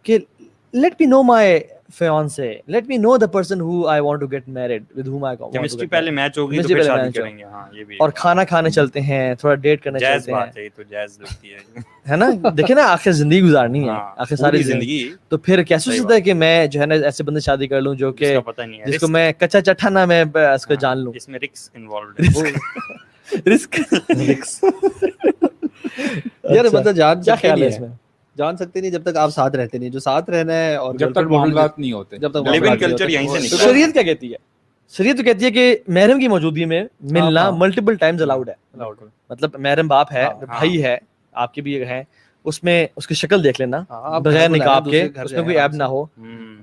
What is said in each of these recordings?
کہ let me know my fiance, let me know the person who I want to get married, with whom I want to get chemistry married. پہلے match ہوگی تو پھر شادی کریں گے. ہاں یہ بھی اور کھانا کھانے چلتے ہیں, تھوڑا ڈیٹ کرنے جائز چلتے ہیں, بات ہے, یہ تو جائز لگتی ہے نا. دیکھیں نا آخر زندگی گزارنی ہے, آخر ساری زندگی, تو پھر کیسے ہو سکتا ہے کہ میں جو ہے نا ایسے بندے شادی کر لوں جو کہ جس کو میں کچا چٹھا نہ میں اس کو جان لوں. اس میں رسک انوالوڈ ہے. رسک یار مطلب جان کیا سکتے خیال ہے نہیں اس میں, جان سکتے نہیں جب تک آپ ساتھ رہتے نہیں. جو ساتھ رہنا ہے اور جب تک معاملات نہیں ہوتے, جب تک لیو ان کلچر یہیں سے نکلا. شریعت کیا کہتی ہے؟ شریعت تو کہتی ہے کہ محرم کی موجودگی میں ملنا ملٹیپل ٹائمز الاؤڈ ہے. مطلب محرم باپ ہے, بھائی ہے, آپ کے بھی ہیں, اس میں اس کی شکل دیکھ لینا بغیر نقاب کے, اس میں کوئی ایب نہ ہو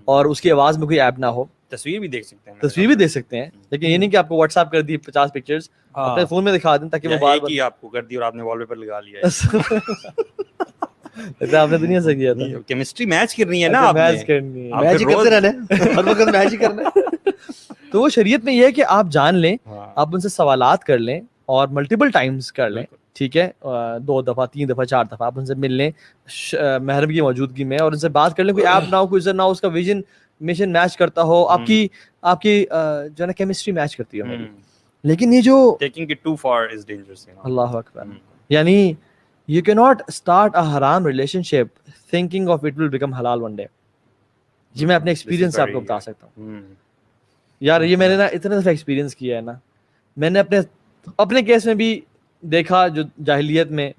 اور اس کی آواز میں کوئی ایب نہ ہو. تصویر بھی دیکھ سکتے ہیں, تصویر بھی دیکھ سکتے ہیں, لیکن یہ نہیں کہ آپ کو واٹس ایپ کر دی 50 پکچرز اپنے فون میں دکھا دیں تاکہ وہ بار بار آپ کو کر دی اور آپ نے وال پیپر لگا لیا. آپ نے دنیا سے کیا تھا, کیمسٹری میچ کرنی ہے نا, آپ میچ کرنی ہے, میچ ہی کرتے رہنا ہے, ہر وقت میچ ہی کرنا ہے. تو وہ شریعت میں یہ ہے کہ آپ جان لیں, آپ ان سے سوالات کر لیں اور ملٹیپل ٹائمز کر لیں, ٹھیک ہے, 2 دفعہ 3 دفعہ 4 دفعہ آپ ان سے مل لیں محرم کی موجودگی میں, اور ان سے بات کر لیں. کوئی ایپ نہ ہو, کوئی نہ ہو, اس کا ویژن مشن میچ کرتا ہو, آپ کی جو ہے نا کیمسٹری میچ کرتی ہے. لیکن یہ جو taking it too far is dangerous, اللہ اکبر, یعنی you cannot start a haram relationship thinking of it will become halal one day. جی میں اپنے ایکسپیرینس سے آپ کو بتا سکتا ہوں یار, یہ میں نے نا اتنا دفعہ ایکسپیرینس کیا ہے نا, میں نے اپنے کیس میں بھی دیکھا, جو جاہلیت میں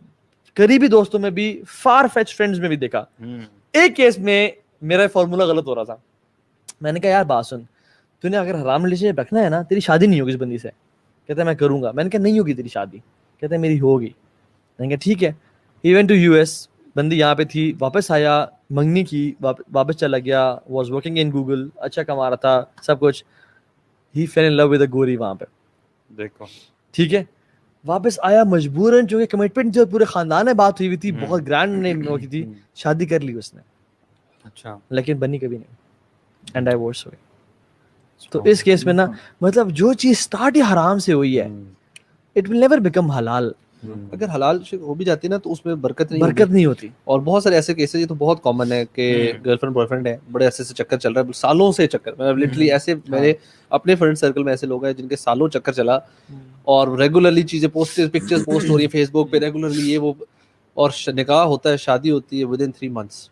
قریبی دوستوں میں بھی, فار فیچ فرینڈز میں بھی دیکھا. ایک کیس میں میرا فارمولا غلط ہو رہا تھا. میں نے کہا یار بات سن, تو نے اگر حرام ریلیشن رکھنا ہے نا, تیری شادی نہیں ہوگی اس بندی سے. کہتا ہے میں کروں گا. میں نے کہا نہیں ہوگی تیری شادی. کہتا ہے میری ہوگی. میں نے کہا ٹھیک ہے. ہی وینٹ ٹو US, بندی یہاں پہ تھی, واپس آیا, منگنی کی, واپس چلا گیا, واز ورکنگ ان گوگل, اچھا کما رہا تھا سب کچھ. ہی فیل ان لو ود اے گوری وہاں پہ, دیکھو ٹھیک ہے. واپس آیا مجبوراً, چونکہ کمٹمنٹ جو پورے خاندان میں بات ہوئی ہوئی تھی, بہت گرینڈ نہیں ہوئی تھی, شادی کر لی اس نے. اچھا, لیکن بنی کبھی نہیں, اینڈ ڈائیورس ہوئی. تو اس کیس میں نا مطلب جو چیز اسٹارٹ ہی حرام سے ہوئی ہے, اٹ ول نیور بیکم حلال. اگر حلال ہو بھی جاتی ہے نا تو اس میں برکت نہیں ہوتی. اور بہت سارے ایسے کیسز, یہ تو بہت کامن ہے کہ گرل فرینڈ بوائے فرینڈ ہے, بڑے عرصے سے چکر چل رہا ہے, سالوں سے چکر, مطلب لٹرلی ایسے میرے اپنے فرینڈ سرکل میں ایسے لوگ ہیں جن کے سالوں چکر چلا, اور ریگولرلی چیزیں پکچرز پوسٹ ہو رہی ہیں فیس بک پہ ریگولرلی, یہ وہ, اور نکاح ہوتا ہے, شادی ہوتی ہے ود ان 3 months,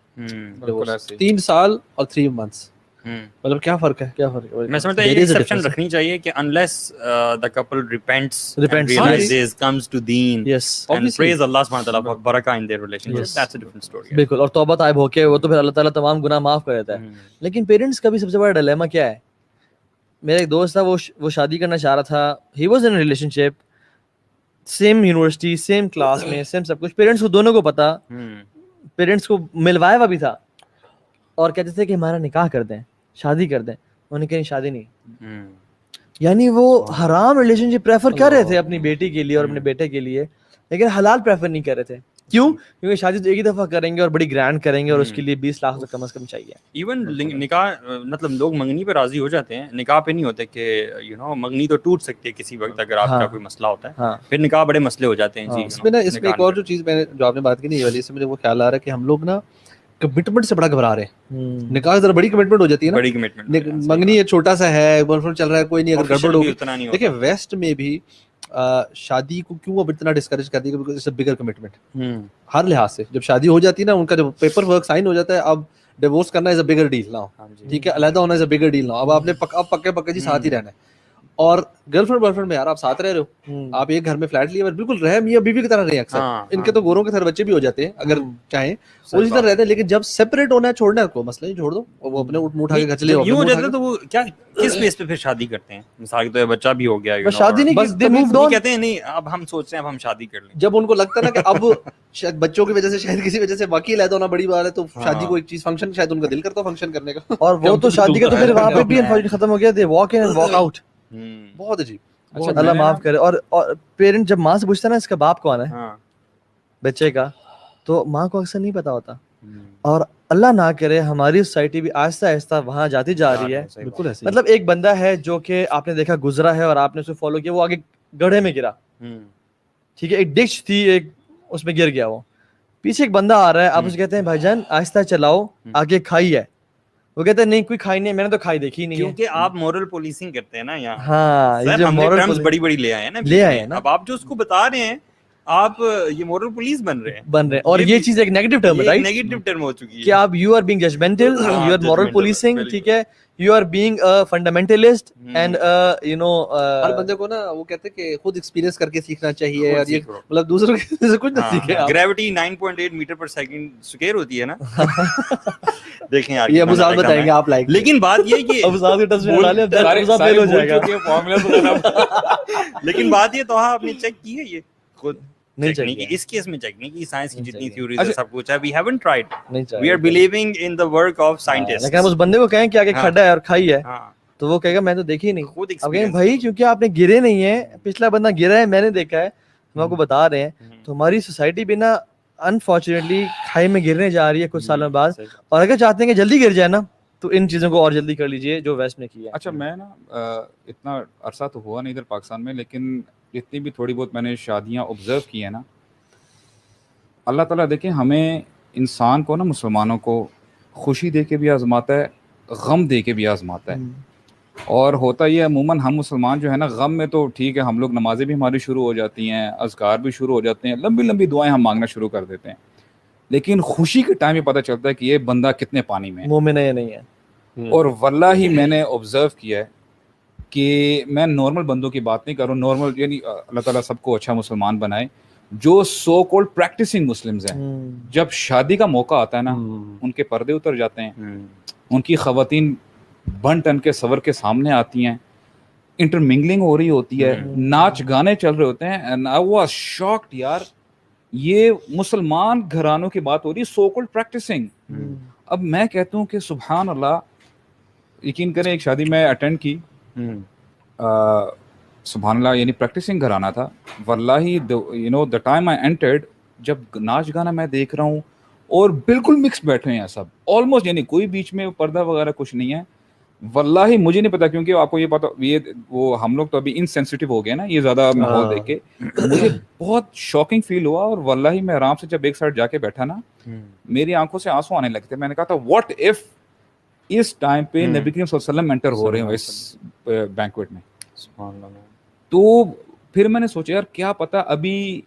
3 سال اور 3 months. مطلب کیا فرق ہے, کیا فرق ہے. میں سمجھتا ہوں یہ ایکسیپشن رکھنی چاہیے کہ unless the couple repents and realizes, comes to deen and praise Allah subhanahu wa ta'ala for barakah in their relationship, that's a different story. بالکل, اور توبہ طائب ہو کے وہ تو پھر اللہ تعالیٰ تمام گناہ معاف کر دیتا ہے. لیکن پیرنٹس کا بھی سب سے بڑا ڈیلیما کیا ہے. میرا ایک دوست تھا, وہ شادی کرنا چاہ رہا تھا, he was in a relationship, same university, same class میں, سیم سب کچھ. پیرنٹس کو دونوں کو پتا, پیرنٹس کو ملوایا ہوا بھی تھا, اور کہتے تھے کہ ہمارا نکاح کر دیں, شادی کر دیں. انہوں نے کہا شادی نہیں. یعنی وہ حرام ریلیشن شپ پریفر کر رہے تھے اپنی بیٹی کے لیے اور اپنے بیٹے کے لیے, لیکن حلال پریفر نہیں کر رہے تھے. کیوں؟ کیونکہ شادی تو ایک ہی دفعہ کریں گے اور بڑی گرینڈ کریں گے, اور اس کے لیے 20 لاکھ تو کم از کم چاہیے. ایون نکاح, مطلب لوگ منگنی پہ راضی ہو جاتے ہیں, نکاح پہ نہیں ہوتے کہ منگنی تو ٹوٹ سکتی ہے کسی وقت اگر آپ کا کوئی مسئلہ ہوتا ہے, پھر نکاح بڑے مسئلے ہو جاتے ہیں. جی اس میں نا, اس میں ایک اور جو چیز میں جو آپ نے بات کی نا, یہ والی, اس میں مجھے وہ خیال آ رہا ہے کہ ہم لوگ نا کمٹمنٹ سے بڑا گھبرا رہے ہیں. نکاح ذرا بڑی کمٹمنٹ ہو جاتی ہے نا, بڑی کمٹمنٹ, منگنی یہ چھوٹا سا ہے, بوائے فرینڈ چل رہا ہے, کوئی نہیں, اگر گڑبڑ ہوگی. دیکھیں ویسٹ میں بھی شادی کو کیوں اب اتنا ڈسکریج کر دیا, because it's a bigger commitment ہر لحاظ سے. جب شادی ہو جاتی ہے نا, ان کا جب پیپر ورک سائن ہو جاتا ہے, اب ڈیورس کرنا از اے بگر ڈیل ناؤ, ٹھیک ہے, علیحدہ ہونا از اے بگر ڈیل ناؤ. اب آپ نے پکے جی ساتھ ہی رہنا ہے. اور گرل فرینڈ بوائے فرینڈ میں یار آپ ساتھ رہ رہے ہو, آپ ایک گھر میں فلیٹ لیے, بالکل رہ میاں بیوی کی طرح رہے. اکثر ان کے تو گوروں کے ساتھ بچے بھی ہو جاتے ہیں اگر چاہیں, اسی طرح رہتے ہیں. لیکن جب سیپریٹ ہونا ہے, چھوڑنا ہے کو مسئلہ نہیں, چھوڑ دو, وہ اپنے اٹھ اٹھا کے گھر چلے یوں ہو جاتا ہے. تو وہ کیا کس بیس پہ پھر شادی کرتے ہیں؟ مثال کے طور پہ بچہ بھی ہو گیا, شادی نہیں, بس کہتے ہیں نہیں اب ہم سوچ رہے ہیں اب ہم شادی کر لیں. جب ان کو لگتا ہے نا کہ اب شاید بچوں کی وجہ سے, شاید کسی وجہ سے واقعی علیحدہ ہونا بڑی بات ہے, تو شادی کو ایک چیز فنکشن, شاید ان کا دل کرتا فنکشن کرنے کا, اور وہ تو شادی کا تو پھر وہاں پہ بھی ختم ہو گیا, they walk in and walk out. بہت عجیب. اللہ معاف کرے. اور پیرنٹ جب ماں سے پوچھتا ہے نا اس کا باپ کون ہے بچے کا, تو ماں کو اکثر نہیں پتا ہوتا. اور اللہ نہ کرے ہماری سوسائٹی بھی آہستہ آہستہ وہاں جاتی جا رہی ہے. بالکل, مطلب ایک بندہ ہے جو کہ آپ نے دیکھا گزرا ہے اور آپ نے اسے فالو کیا, وہ آگے گڑھے میں گرا, ٹھیک ہے, ایک ڈش تھی, ایک اس میں گر گیا وہ. پیچھے ایک بندہ آ رہا ہے, آپ اسے کہتے ہیں بھائی جان آہستہ چلاؤ, آگے کھائی ہے, وہ کہتے ہیں نہیں کوئی کھائی نہیں, میں نے تو کھائی دیکھی نہیں ہے. کیونکہ آپ مورل پولیسنگ کرتے ہیں نا یہاں. ہاں یہ جو مورل بڑی بڑی لے آئے ہیں نا, اب آپ جو اس کو بتا رہے ہیں آپ یہ مورل پولیس بن رہے ہیں, اور یہ چیز ایک نیگیٹو ٹرم ہے, رائٹ, نیگیٹو ٹرم ہو چکی ہے کہ آپ you are being judgemental, you are moral policing, ٹھیک ہے, you are being fundamentalist and you know. ہر بندے کو نا وہ کہتے ہیں کہ خود ایکسپیرینس کر کے سیکھنا چاہیے, اور یہ مطلب دوسروں سے کچھ نہ سیکھے. Gravity 9.8 metre per second square ہوتی ہے نا, دیکھیں یار یہ ابو صاحب بتائیں گے آپ لائک. لیکن بات یہ کہ ابو صاحب کے ٹچ میں ڈالے ابو صاحب فیل ہو جائے گا. لیکن بات یہ تو آپ نے چیک کی ہے یہ خود نہیں چاہیے اس کیس میں چیک نہیں کی, سائنس کی جتنی تھیوریز ہے سب کچھ ہے, we haven't tried, we are believing in the work of scientists. لیکن اس بندے کو کہیں کہ آگے کھڈا ہے اور کھائی ہے تو وہ کہے گا میں تو دیکھی نہیں. اب کہیں بھائی کیونکہ آپ نے گرے نہیں ہیں, پچھلا بندہ گرا ہے میں نے دیکھا ہے, ہم آپ کو بتا رہے ہیں. تو ہماری سوسائٹی بھی نا انفارچونیٹلی کھائی میں گرنے جا رہی ہے کچھ سالوں بعد, اور اگر چاہتے ہیں کہ جلدی گر جائے نا تو ان چیزوں کو اور جلدی کر لیجئے جو ویسٹ نے کیا. اچھا میں نا اتنا عرصہ تو ہوا نہیں ادھر پاکستان میں, لیکن جتنی بھی تھوڑی بہت میں نے شادیاں آبزرو کی ہیں نا, اللہ تعالیٰ دیکھیں ہمیں انسان کو نا مسلمانوں کو خوشی دے کے بھی آزماتا ہے, غم دے کے بھی آزماتا ہے. اور ہوتا یہ عموماً ہم مسلمان جو ہے نا غم میں تو ٹھیک ہے, ہم لوگ نمازیں بھی ہماری شروع ہو جاتی ہیں, اذکار بھی شروع ہو جاتے ہیں, لمبی لمبی دعائیں ہم مانگنا شروع کر دیتے ہیں. لیکن خوشی کے ٹائم یہ پتہ چلتا ہے کہ یہ بندہ کتنے پانی میں ہے, مومن ہے یا نہیں ہے. اور واللہ میں نے آبزرو کیا ہے کہ میں نارمل بندوں کی بات نہیں کر رہا ہوں, نارمل یعنی اللہ تعالیٰ سب کو اچھا مسلمان بنائے, جو سو کولڈ پریکٹسنگ مسلمز ہیں, جب شادی کا موقع آتا ہے نا ان کے پردے اتر جاتے ہیں, ان کی خواتین بن ٹن کے سور کے سامنے آتی ہیں, انٹرمنگلنگ ہو رہی ہوتی ہے, ناچ گانے چل رہے ہوتے ہیں. اینڈ آئی واز شاکڈ یار, یہ مسلمان گھرانوں کی بات ہو رہی ہے, سو کولڈ پریکٹسنگ. اب میں کہتا ہوں کہ سبحان اللہ, یقین کریں ایک شادی میں اٹینڈ کی, سبحان اللہ, یعنی پریکٹسنگ گھرانہ تھا واللہ, you know the time I entered, جب ناچ گانا میں دیکھ رہا ہوں اور بالکل مکس بیٹھے ہیں سب آلموسٹ, یعنی کوئی بیچ میں پردہ وغیرہ کچھ نہیں ہے. واللہ مجھے نہیں پتا, کیونکہ آپ کو یہ پتا یہ وہ ہم لوگ تو ابھی انسینسٹیو ہو گئے نا یہ زیادہ ماحول دیکھ کے, مجھے بہت شاکنگ فیل ہوا. اور واللہ میں آرام سے جب ایک سائڈ جا کے بیٹھا نا, میری آنکھوں سے آنسو آنے لگتے. میں نے کہا تھا واٹ اف اس ٹائم پہ نبی کریم صلی اللہ علیہ وسلم انٹر ہو رہے ہوں اس بینکویٹ میں. تو پھر میں نے سوچا یار کیا پتا ابھی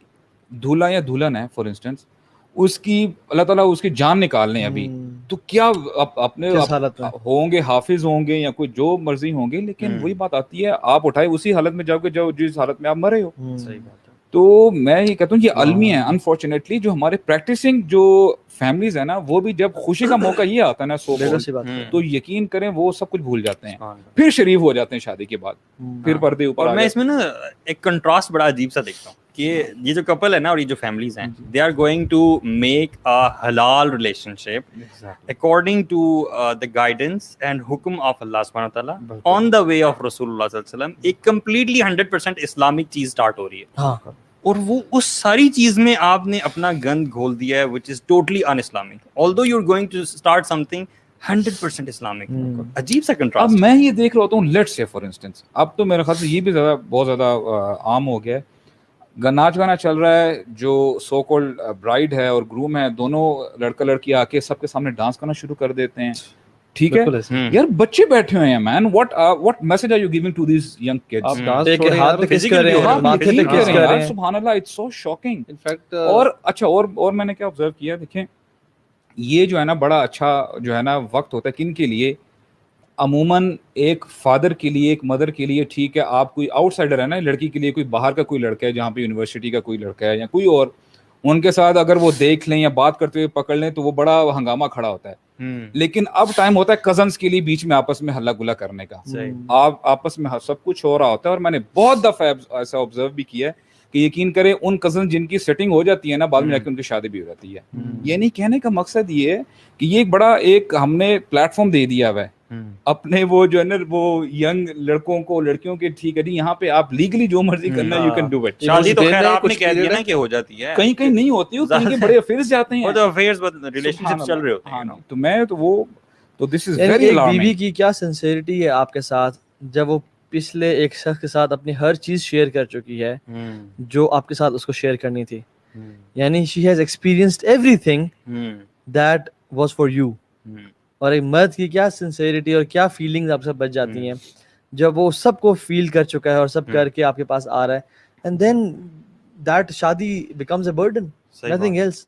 دھولا یا دلہن ہے فار انسٹنس, اس کی اللہ تعالیٰ اس کی جان نکال لیں ابھی, تو کیا اپنے ہوں گے, حافظ ہوں گے یا کوئی جو مرضی ہوں گے, لیکن وہی بات آتی ہے آپ اٹھائے اسی حالت میں جاؤ گے جو جس حالت میں آپ مرے ہو. تو میں یہ کہتا ہوں یہ المی ہے انفارچونیٹلی, جو ہمارے پریکٹسنگ جو فیملیز ہیں نا, وہ بھی جب خوشی کا موقع یہ آتا ہے نا سو تو یقین کریں وہ سب کچھ بھول جاتے ہیں, پھر شریف ہو جاتے ہیں شادی کے بعد, پھر پردے اوپر. اور میں اس میں نا ایک کنٹراسٹ بڑا عجیب سا دیکھتا ہوں کہ یہ جو کپل ہے نا اور یہ جو فیملیز ہیں, they are going to make a حلال relationship according to the guidance and حکم آف اللہ سبحانہ تعالیٰ آن دا وے آف رسول اللہ صلی اللہ علیہ وسلم. ایک کمپلیٹلی 100% اسلامک چیز اسٹارٹ ہو رہی ہے, اور وہ اس ساری چیز میں آپ نے اپنا گند گھول دیا ہے which is totally un-Islamic, although you're going to start something 100% Islamic. عجیب سا کنٹراسٹ. اب میں یہ دیکھ رہا ہوتا ہوں لیٹس سے فار انسٹنس, اب تو میرے خیال سے یہ بھی زیادہ بہت زیادہ عام ہو گیا ہے, ناچ گانا چل رہا ہے, جو سو کولڈ برائڈ ہے اور گروم ہے دونوں لڑکا لڑکی آ کے سب کے سامنے ڈانس کرنا شروع کر دیتے ہیں. ٹھیک ہے یار, بچے بیٹھے ہوئے ہیں مین, what message are you giving to these young kids? آپ ڈانس چھوڑیں, ہاتھ پہ کس کر رہے ہیں, ماتھے پہ کس کر رہے ہیں, سبحان اللہ, it's so shocking. In fact اور اچھا اور میں نے کیا آبزرو کیا, دیکھیں یہ جو ہے نا بڑا اچھا جو ہے نا وقت ہوتا ہے کن کے لیے, عموماً ایک فادر کے لیے, ایک مدر کے لیے. ٹھیک ہے آپ کوئی آؤٹ سائڈر ہے نا, لڑکی کے لیے کوئی باہر کا کوئی لڑکا ہے جہاں پہ یونیورسٹی کا کوئی لڑکا ہے یا کوئی اور, ان کے ساتھ اگر وہ دیکھ لیں یا بات کرتے ہوئے پکڑ لیں تو وہ بڑا ہنگامہ کھڑا ہوتا ہے. لیکن اب ٹائم ہوتا ہے کزنس کے لیے بیچ میں آپس میں ہلا گلا کرنے کا, آپ آپس میں سب کچھ ہو رہا ہوتا ہے. اور میں نے بہت دفعہ ایسا آبزرو بھی کیا ہے کہ یقین کریں ان کزن جن کی سیٹنگ ہو جاتی ہے نا, بعد میں جا کے ان کی شادی بھی ہو جاتی ہے. یعنی کہنے کا مقصد یہ ہے کہ یہ ایک بڑا ایک ہم نے پلیٹ فارم دے دیا ہوا ہے اپنے وہ جو ہے نا وہ ینگ لڑکوں کو لڑکیوں کے. ٹھیک ہے جی, یہاں پہ آپ لیگلی جو مرضی کرنا یو کین ڈو اٹ. شادی تو خیر آپ نے کہہ دیا نا کہ ہو جاتی ہے, کہیں کہیں نہیں ہوتی, کہیں کے بڑے افیئرز جاتے ہیں, وہ تو افیئرز ریلیشن شپ چل رہے ہوتے ہیں. تو میں تو وہ تو دس از ویری الارمنگ. بیوی کی کیا سنسیئرٹی ہے آپ کے ساتھ جب وہ پچھلے ایک شخص کے ساتھ اپنی ہر چیز شیئر کر چکی ہے جو آپ کے ساتھ اس کو شیئر کرنی تھی. یعنی she has experienced every thing that was for you. اور ایک مرد کی کیا سنسیئرٹی اور کیا فیلنگز آپ سے بچ جاتی ہیں جب وہ سب کو فیل کر چکا ہے اور سب کر کے آپ کے پاس آ رہا ہے, اینڈ دین دیٹ شادی becomes a burden, nothing else.